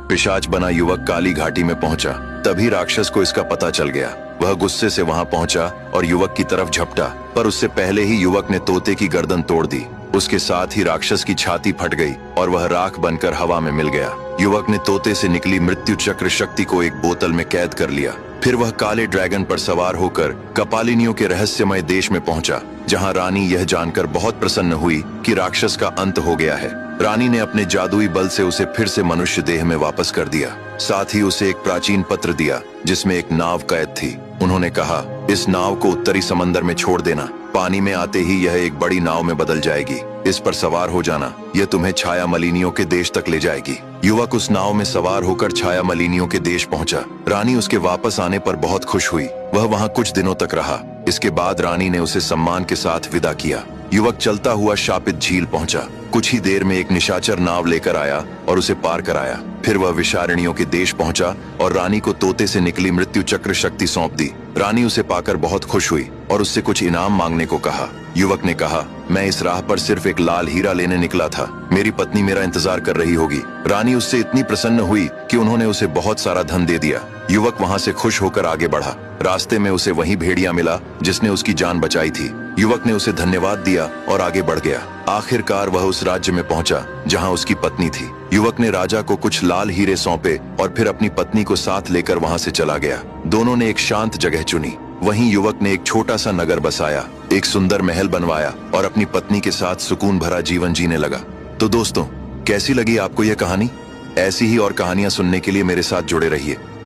पिशाच बना युवक काली घाटी में पहुंचा। तभी राक्षस को इसका पता चल गया। वह गुस्से से वहां पहुंचा और युवक की तरफ झपटा, पर उससे पहले ही युवक ने तोते की गर्दन तोड़ दी। उसके साथ ही राक्षस की छाती फट गई और वह राख बनकर हवा में मिल गया। युवक ने तोते से निकली मृत्यु चक्र शक्ति को एक बोतल में कैद कर लिया। फिर वह काले ड्रैगन पर सवार होकर कपालिनियों के रहस्यमय देश में पहुंचा, जहां रानी यह जानकर बहुत प्रसन्न हुई कि राक्षस का अंत हो गया है। रानी ने अपने जादुई बल से उसे फिर से मनुष्य देह में वापस कर दिया। साथ ही उसे एक प्राचीन पत्र दिया जिसमें एक नाव कैद थी। उन्होंने कहा, इस नाव को उत्तरी समंदर में छोड़ देना। पानी में आते ही यह एक बड़ी नाव में बदल जाएगी। इस पर सवार हो जाना, यह तुम्हें छाया मलिनियों के देश तक ले जाएगी। युवक उस नाव में सवार होकर छाया मलिनियों के देश पहुंचा। रानी उसके वापस आने पर बहुत खुश हुई। वह वहां कुछ दिनों तक रहा। इसके बाद रानी ने उसे सम्मान के साथ विदा किया। युवक चलता हुआ शापित झील पहुंचा। कुछ ही देर में एक निशाचर नाव लेकर आया और उसे पार कराया। फिर वह विषारणियों के देश पहुंचा और रानी को तोते से निकली मृत्यु चक्र शक्ति सौंप दी। रानी उसे पाकर बहुत खुश हुई और उससे कुछ इनाम मांगने को कहा। युवक ने कहा, मैं इस राह पर सिर्फ एक लाल हीरा लेने निकला था। मेरी पत्नी मेरा इंतजार कर रही होगी। रानी उससे इतनी प्रसन्न हुई कि उन्होंने उसे बहुत सारा धन दे दिया। युवक वहां से खुश होकर आगे बढ़ा। रास्ते में उसे वही भेड़िया मिला जिसने उसकी जान बचाई थी। युवक ने उसे धन्यवाद दिया और आगे बढ़ गया। आखिरकार वह उस राज्य में पहुंचा जहां उसकी पत्नी थी। युवक ने राजा को कुछ लाल हीरे सौंपे और फिर अपनी पत्नी को साथ लेकर वहां से चला गया। दोनों ने एक शांत जगह चुनी। वहीं युवक ने एक छोटा सा नगर बसाया, एक सुंदर महल बनवाया और अपनी पत्नी के साथ सुकून भरा जीवन जीने लगा। तो दोस्तों, कैसी लगी आपको यह कहानी? ऐसी ही और कहानियां सुनने के लिए मेरे साथ जुड़े रहिए।